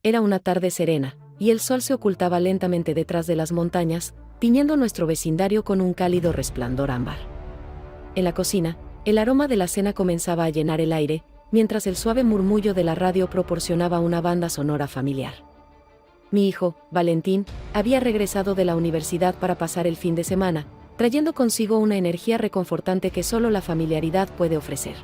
Era una tarde serena, y el sol se ocultaba lentamente detrás de las montañas, tiñendo nuestro vecindario con un cálido resplandor ámbar. En la cocina, el aroma de la cena comenzaba a llenar el aire, mientras el suave murmullo de la radio proporcionaba una banda sonora familiar. Mi hijo, Valentín, había regresado de la universidad para pasar el fin de semana, trayendo consigo una energía reconfortante que solo la familiaridad puede ofrecer.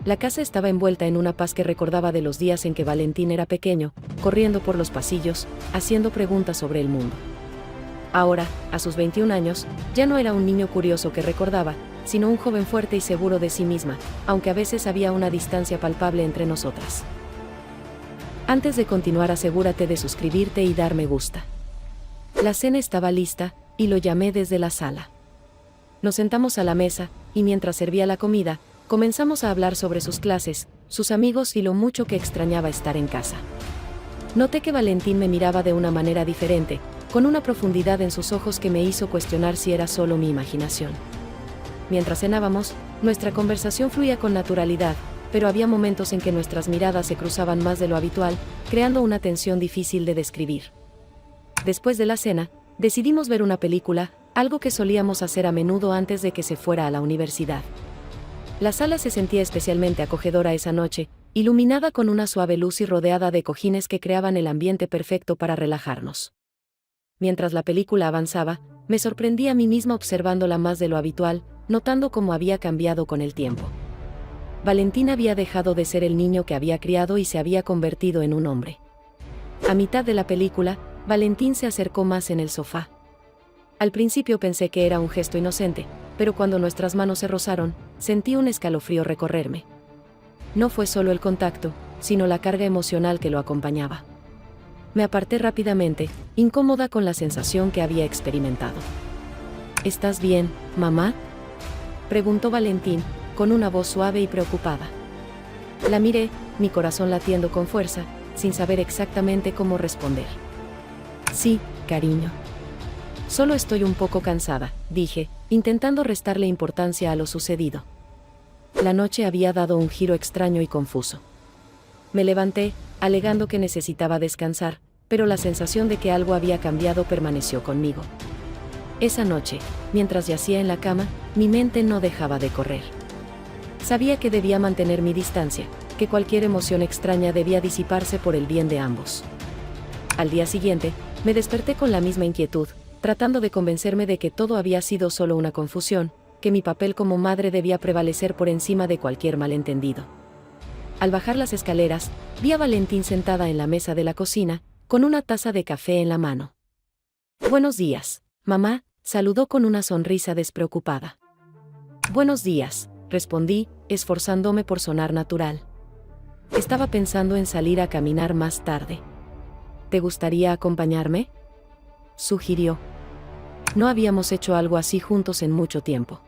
La casa estaba envuelta en una paz que recordaba de los días en que Valentín era pequeño, corriendo por los pasillos, haciendo preguntas sobre el mundo. Ahora, a sus 21 años, ya no era un niño curioso que recordaba, sino un joven fuerte y seguro de sí misma, aunque a veces había una distancia palpable entre nosotras. Antes de continuar, asegúrate de suscribirte y dar me gusta. La cena estaba lista, y lo llamé desde la sala. Nos sentamos a la mesa, y mientras servía la comida, comenzamos a hablar sobre sus clases, sus amigos y lo mucho que extrañaba estar en casa. Noté que Valentín me miraba de una manera diferente, con una profundidad en sus ojos que me hizo cuestionar si era solo mi imaginación. Mientras cenábamos, nuestra conversación fluía con naturalidad, pero había momentos en que nuestras miradas se cruzaban más de lo habitual, creando una tensión difícil de describir. Después de la cena, decidimos ver una película, algo que solíamos hacer a menudo antes de que se fuera a la universidad. La sala se sentía especialmente acogedora esa noche, iluminada con una suave luz y rodeada de cojines que creaban el ambiente perfecto para relajarnos. Mientras la película avanzaba, me sorprendí a mí misma observándola más de lo habitual, notando cómo había cambiado con el tiempo. Valentín había dejado de ser el niño que había criado y se había convertido en un hombre. A mitad de la película, Valentín se acercó más en el sofá. Al principio pensé que era un gesto inocente, pero cuando nuestras manos se rozaron, sentí un escalofrío recorrerme. No fue solo el contacto, sino la carga emocional que lo acompañaba. Me aparté rápidamente, incómoda con la sensación que había experimentado. ¿Estás bien, mamá?, preguntó Valentín, con una voz suave y preocupada. La miré, mi corazón latiendo con fuerza, sin saber exactamente cómo responder. Sí, cariño. Solo estoy un poco cansada, dije, intentando restarle importancia a lo sucedido. La noche había dado un giro extraño y confuso. Me levanté, alegando que necesitaba descansar, pero la sensación de que algo había cambiado permaneció conmigo. Esa noche, mientras yacía en la cama, mi mente no dejaba de correr. Sabía que debía mantener mi distancia, que cualquier emoción extraña debía disiparse por el bien de ambos. Al día siguiente, me desperté con la misma inquietud, tratando de convencerme de que todo había sido solo una confusión, que mi papel como madre debía prevalecer por encima de cualquier malentendido. Al bajar las escaleras, vi a Valentín sentada en la mesa de la cocina, con una taza de café en la mano. «Buenos días, mamá», saludó con una sonrisa despreocupada. «Buenos días», respondí, esforzándome por sonar natural. Estaba pensando en salir a caminar más tarde. «¿Te gustaría acompañarme?», sugirió. No habíamos hecho algo así juntos en mucho tiempo.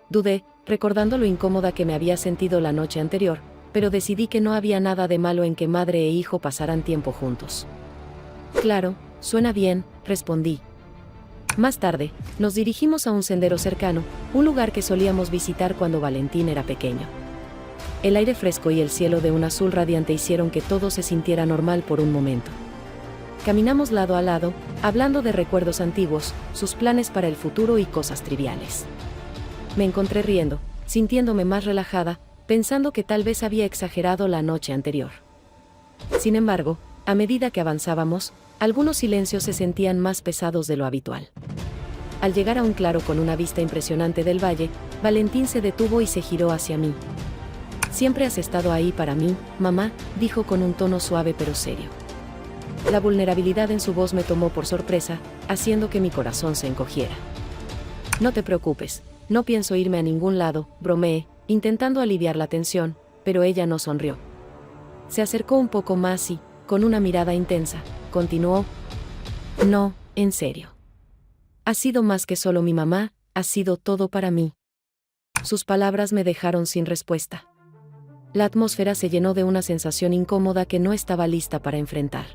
Dudé, recordando lo incómoda que me había sentido la noche anterior, pero decidí que no había nada de malo en que madre e hijo pasaran tiempo juntos. «Claro, suena bien», respondí. Más tarde, nos dirigimos a un sendero cercano, un lugar que solíamos visitar cuando Valentín era pequeño. El aire fresco y el cielo de un azul radiante hicieron que todo se sintiera normal por un momento. Caminamos lado a lado, hablando de recuerdos antiguos, sus planes para el futuro y cosas triviales. Me encontré riendo, sintiéndome más relajada, pensando que tal vez había exagerado la noche anterior. Sin embargo, a medida que avanzábamos, algunos silencios se sentían más pesados de lo habitual. Al llegar a un claro con una vista impresionante del valle, Valentín se detuvo y se giró hacia mí. «Siempre has estado ahí para mí, mamá», dijo con un tono suave pero serio. La vulnerabilidad en su voz me tomó por sorpresa, haciendo que mi corazón se encogiera. «No te preocupes, no pienso irme a ningún lado», bromeé, intentando aliviar la tensión, pero ella no sonrió. Se acercó un poco más y, con una mirada intensa, continuó: «No, en serio. Has sido más que solo mi mamá, has sido todo para mí». Sus palabras me dejaron sin respuesta. La atmósfera se llenó de una sensación incómoda que no estaba lista para enfrentar.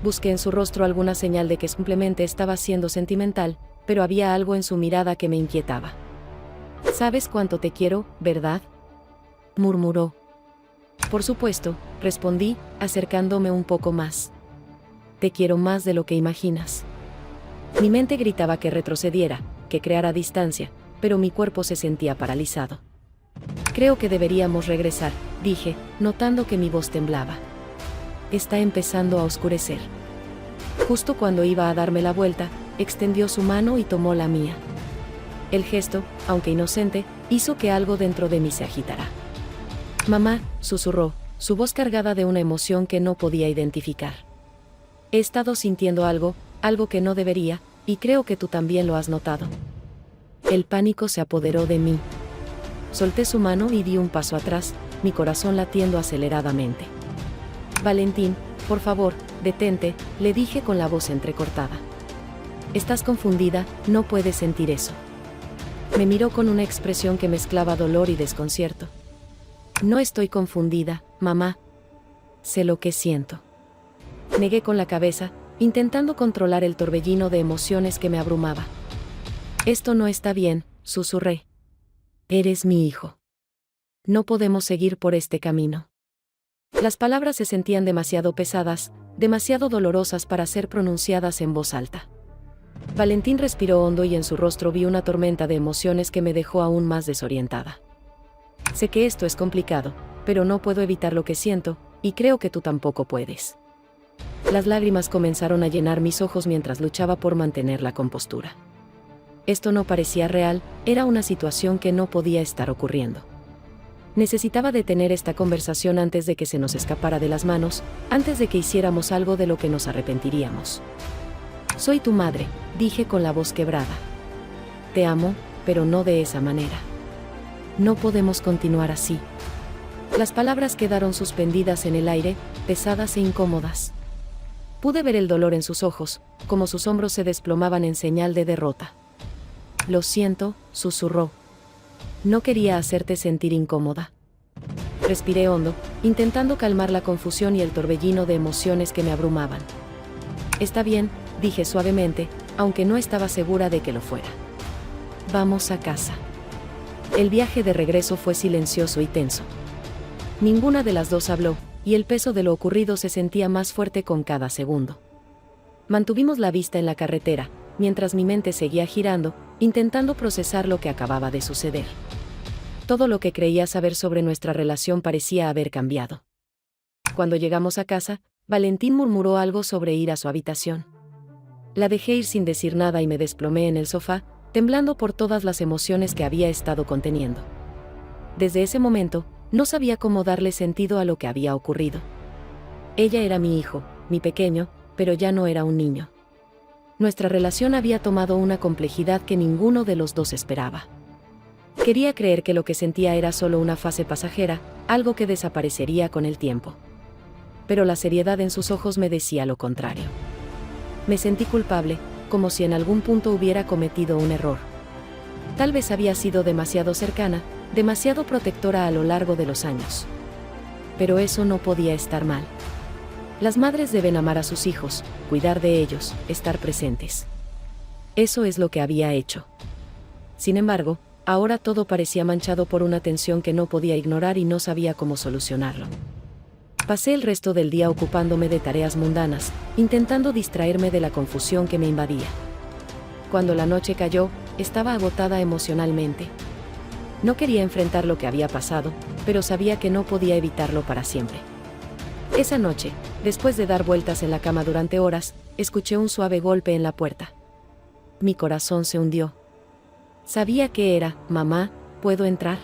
Busqué en su rostro alguna señal de que simplemente estaba siendo sentimental, pero había algo en su mirada que me inquietaba. «Sabes cuánto te quiero, ¿verdad?», murmuró. Por supuesto, respondí, acercándome un poco más. Te quiero más de lo que imaginas. Mi mente gritaba que retrocediera, que creara distancia, pero mi cuerpo se sentía paralizado. Creo que deberíamos regresar, dije, notando que mi voz temblaba. Está empezando a oscurecer. Justo cuando iba a darme la vuelta, extendió su mano y tomó la mía. El gesto, aunque inocente, hizo que algo dentro de mí se agitara. Mamá, susurró, su voz cargada de una emoción que no podía identificar. He estado sintiendo algo que no debería, y creo que tú también lo has notado. El pánico se apoderó de mí. Solté su mano y di un paso atrás, mi corazón latiendo aceleradamente. Valentín, por favor, detente, le dije con la voz entrecortada. Estás confundida, no puedes sentir eso. Me miró con una expresión que mezclaba dolor y desconcierto. No estoy confundida, mamá. Sé lo que siento. Negué con la cabeza, intentando controlar el torbellino de emociones que me abrumaba. Esto no está bien, susurré. Eres mi hijo. No podemos seguir por este camino. Las palabras se sentían demasiado pesadas, demasiado dolorosas para ser pronunciadas en voz alta. Valentín respiró hondo y en su rostro vi una tormenta de emociones que me dejó aún más desorientada. Sé que esto es complicado, pero no puedo evitar lo que siento, y creo que tú tampoco puedes. Las lágrimas comenzaron a llenar mis ojos mientras luchaba por mantener la compostura. Esto no parecía real, era una situación que no podía estar ocurriendo. Necesitaba detener esta conversación antes de que se nos escapara de las manos, antes de que hiciéramos algo de lo que nos arrepentiríamos. Soy tu madre, dije con la voz quebrada. Te amo, pero no de esa manera. No podemos continuar así. Las palabras quedaron suspendidas en el aire, pesadas e incómodas. Pude ver el dolor en sus ojos, como sus hombros se desplomaban en señal de derrota. Lo siento, susurró. No quería hacerte sentir incómoda. Respiré hondo, intentando calmar la confusión y el torbellino de emociones que me abrumaban. Está bien, dije suavemente, aunque no estaba segura de que lo fuera. Vamos a casa. El viaje de regreso fue silencioso y tenso. Ninguna de las dos habló, y el peso de lo ocurrido se sentía más fuerte con cada segundo. Mantuvimos la vista en la carretera, mientras mi mente seguía girando, intentando procesar lo que acababa de suceder. Todo lo que creía saber sobre nuestra relación parecía haber cambiado. Cuando llegamos a casa, Valentín murmuró algo sobre ir a su habitación. La dejé ir sin decir nada y me desplomé en el sofá, temblando por todas las emociones que había estado conteniendo. Desde ese momento, no sabía cómo darle sentido a lo que había ocurrido. Ella era mi hijo, mi pequeño, pero ya no era un niño. Nuestra relación había tomado una complejidad que ninguno de los dos esperaba. Quería creer que lo que sentía era solo una fase pasajera, algo que desaparecería con el tiempo. Pero la seriedad en sus ojos me decía lo contrario. Me sentí culpable, como si en algún punto hubiera cometido un error. Tal vez había sido demasiado cercana, demasiado protectora a lo largo de los años. Pero eso no podía estar mal. Las madres deben amar a sus hijos, cuidar de ellos, estar presentes. Eso es lo que había hecho. Sin embargo, ahora todo parecía manchado por una tensión que no podía ignorar y no sabía cómo solucionarlo. Pasé el resto del día ocupándome de tareas mundanas, intentando distraerme de la confusión que me invadía. Cuando la noche cayó, estaba agotada emocionalmente. No quería enfrentar lo que había pasado, pero sabía que no podía evitarlo para siempre. Esa noche, después de dar vueltas en la cama durante horas, escuché un suave golpe en la puerta. Mi corazón se hundió. Sabía que era, «Mamá, ¿puedo entrar?».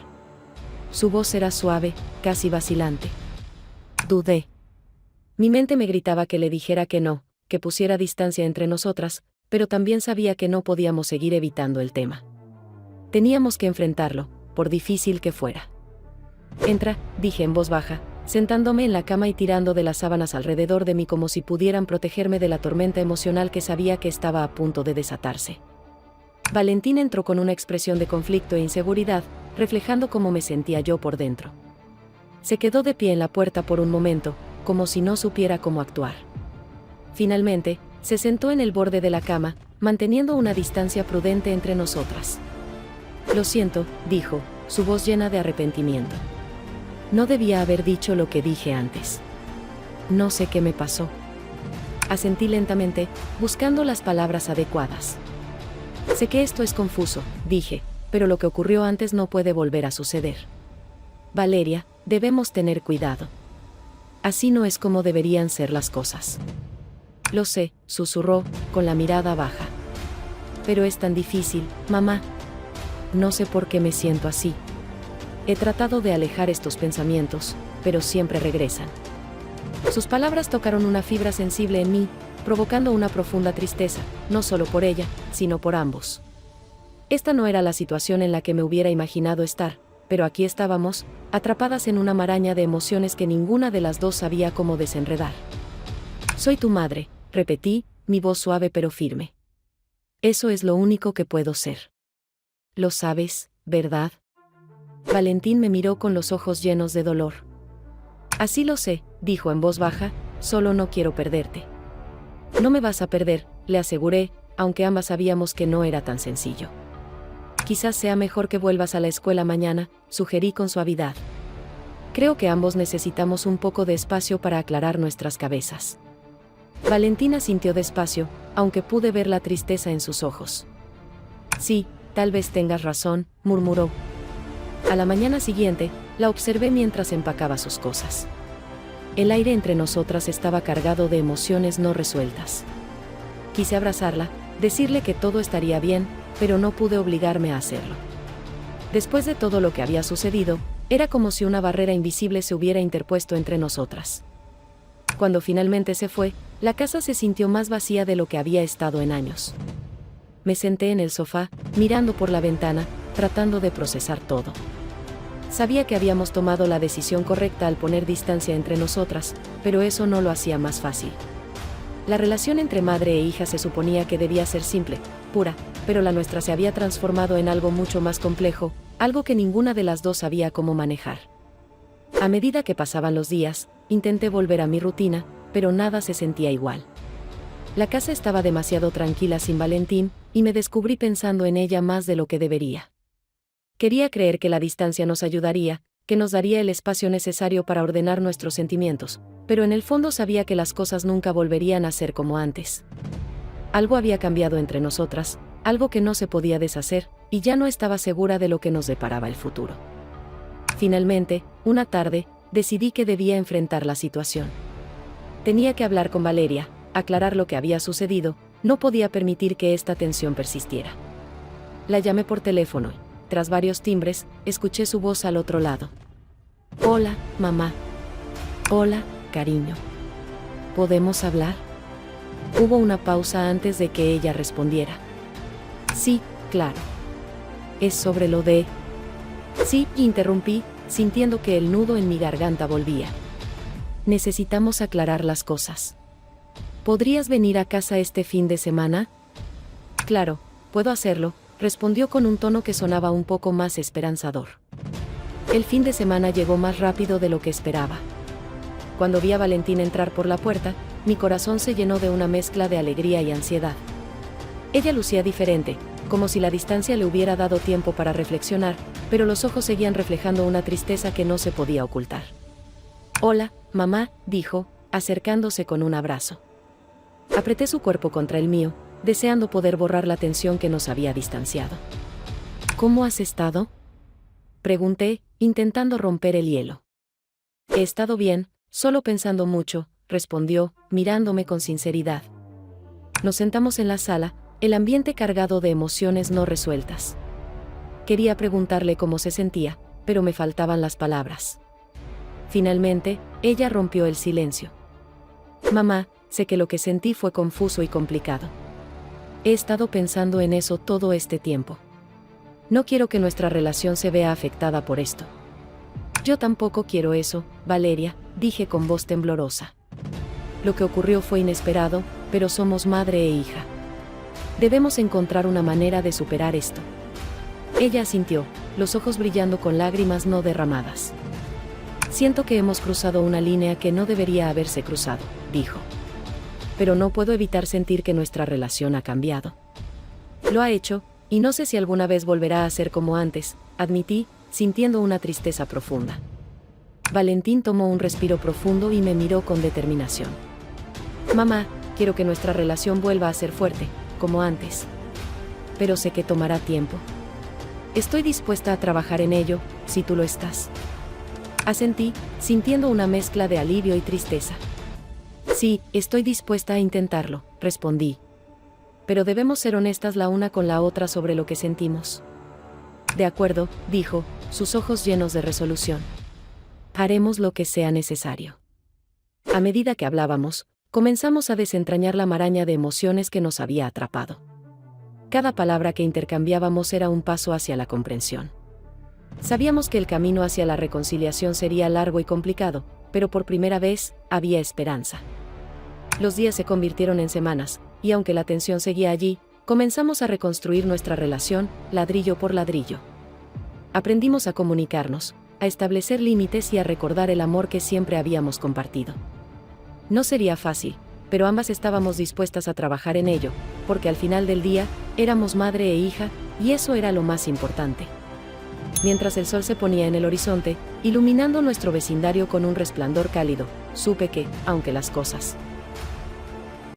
Su voz era suave, casi vacilante. Dudé. Mi mente me gritaba que le dijera que no, que pusiera distancia entre nosotras, pero también sabía que no podíamos seguir evitando el tema. Teníamos que enfrentarlo, por difícil que fuera. Entra, dije en voz baja, sentándome en la cama y tirando de las sábanas alrededor de mí como si pudieran protegerme de la tormenta emocional que sabía que estaba a punto de desatarse. Valentín entró con una expresión de conflicto e inseguridad, reflejando cómo me sentía yo por dentro. Se quedó de pie en la puerta por un momento, como si no supiera cómo actuar. Finalmente, se sentó en el borde de la cama, manteniendo una distancia prudente entre nosotras. Lo siento, dijo, su voz llena de arrepentimiento. No debía haber dicho lo que dije antes. No sé qué me pasó. Asentí lentamente, buscando las palabras adecuadas. Sé que esto es confuso, dije, pero lo que ocurrió antes no puede volver a suceder. Valeria, debemos tener cuidado. Así no es como deberían ser las cosas. Lo sé, susurró, con la mirada baja. Pero es tan difícil, mamá. No sé por qué me siento así. He tratado de alejar estos pensamientos, pero siempre regresan. Sus palabras tocaron una fibra sensible en mí, provocando una profunda tristeza, no solo por ella, sino por ambos. Esta no era la situación en la que me hubiera imaginado estar, pero aquí estábamos, atrapadas en una maraña de emociones que ninguna de las dos sabía cómo desenredar. Soy tu madre, repetí, mi voz suave pero firme. Eso es lo único que puedo ser. Lo sabes, ¿verdad? Valentín me miró con los ojos llenos de dolor. Así lo sé, dijo en voz baja, solo no quiero perderte. No me vas a perder, le aseguré, aunque ambas sabíamos que no era tan sencillo. Quizás sea mejor que vuelvas a la escuela mañana, sugerí con suavidad. Creo que ambos necesitamos un poco de espacio para aclarar nuestras cabezas. Valentina sintió despacio, aunque pude ver la tristeza en sus ojos. Sí, tal vez tengas razón, murmuró. A la mañana siguiente, la observé mientras empacaba sus cosas. El aire entre nosotras estaba cargado de emociones no resueltas. Quise abrazarla, decirle que todo estaría bien, pero no pude obligarme a hacerlo. Después de todo lo que había sucedido, era como si una barrera invisible se hubiera interpuesto entre nosotras. Cuando finalmente se fue, la casa se sintió más vacía de lo que había estado en años. Me senté en el sofá, mirando por la ventana, tratando de procesar todo. Sabía que habíamos tomado la decisión correcta al poner distancia entre nosotras, pero eso no lo hacía más fácil. La relación entre madre e hija se suponía que debía ser simple, pura, pero la nuestra se había transformado en algo mucho más complejo, algo que ninguna de las dos sabía cómo manejar. A medida que pasaban los días, intenté volver a mi rutina, pero nada se sentía igual. La casa estaba demasiado tranquila sin Valentín, y me descubrí pensando en ella más de lo que debería. Quería creer que la distancia nos ayudaría, que nos daría el espacio necesario para ordenar nuestros sentimientos, pero en el fondo sabía que las cosas nunca volverían a ser como antes. Algo había cambiado entre nosotras, algo que no se podía deshacer, y ya no estaba segura de lo que nos deparaba el futuro. Finalmente, una tarde, decidí que debía enfrentar la situación. Tenía que hablar con Valeria, aclarar lo que había sucedido, no podía permitir que esta tensión persistiera. La llamé por teléfono y, tras varios timbres, escuché su voz al otro lado. Hola, mamá. Hola, cariño. ¿Podemos hablar? Hubo una pausa antes de que ella respondiera. Sí, claro. Es sobre lo de... Sí, interrumpí, sintiendo que el nudo en mi garganta volvía. Necesitamos aclarar las cosas. ¿Podrías venir a casa este fin de semana? Claro, puedo hacerlo, respondió con un tono que sonaba un poco más esperanzador. El fin de semana llegó más rápido de lo que esperaba. Cuando vi a Valentín entrar por la puerta, mi corazón se llenó de una mezcla de alegría y ansiedad. Ella lucía diferente, como si la distancia le hubiera dado tiempo para reflexionar, pero los ojos seguían reflejando una tristeza que no se podía ocultar. Hola, mamá, dijo, acercándose con un abrazo. Apreté su cuerpo contra el mío, deseando poder borrar la tensión que nos había distanciado. ¿Cómo has estado? Pregunté, intentando romper el hielo. He estado bien, solo pensando mucho, respondió, mirándome con sinceridad. Nos sentamos en la sala, el ambiente cargado de emociones no resueltas. Quería preguntarle cómo se sentía, pero me faltaban las palabras. Finalmente, ella rompió el silencio. Mamá, sé que lo que sentí fue confuso y complicado. He estado pensando en eso todo este tiempo. No quiero que nuestra relación se vea afectada por esto. Yo tampoco quiero eso, Valeria, dije con voz temblorosa. Lo que ocurrió fue inesperado, pero somos madre e hija. Debemos encontrar una manera de superar esto. Ella asintió, los ojos brillando con lágrimas no derramadas. Siento que hemos cruzado una línea que no debería haberse cruzado, dijo. Pero no puedo evitar sentir que nuestra relación ha cambiado. Lo ha hecho, y no sé si alguna vez volverá a ser como antes, admití, sintiendo una tristeza profunda. Valentín tomó un respiro profundo y me miró con determinación. Mamá, quiero que nuestra relación vuelva a ser fuerte, como antes. Pero sé que tomará tiempo. Estoy dispuesta a trabajar en ello, si tú lo estás. Asentí, sintiendo una mezcla de alivio y tristeza. Sí, estoy dispuesta a intentarlo, respondí. Pero debemos ser honestas la una con la otra sobre lo que sentimos. De acuerdo, dijo, sus ojos llenos de resolución. Haremos lo que sea necesario. A medida que hablábamos, comenzamos a desentrañar la maraña de emociones que nos había atrapado. Cada palabra que intercambiábamos era un paso hacia la comprensión. Sabíamos que el camino hacia la reconciliación sería largo y complicado, pero por primera vez, había esperanza. Los días se convirtieron en semanas, y aunque la tensión seguía allí, comenzamos a reconstruir nuestra relación, ladrillo por ladrillo. Aprendimos a comunicarnos, a establecer límites y a recordar el amor que siempre habíamos compartido. No sería fácil, pero ambas estábamos dispuestas a trabajar en ello, porque al final del día, éramos madre e hija, y eso era lo más importante. Mientras el sol se ponía en el horizonte, iluminando nuestro vecindario con un resplandor cálido, supe que, aunque las cosas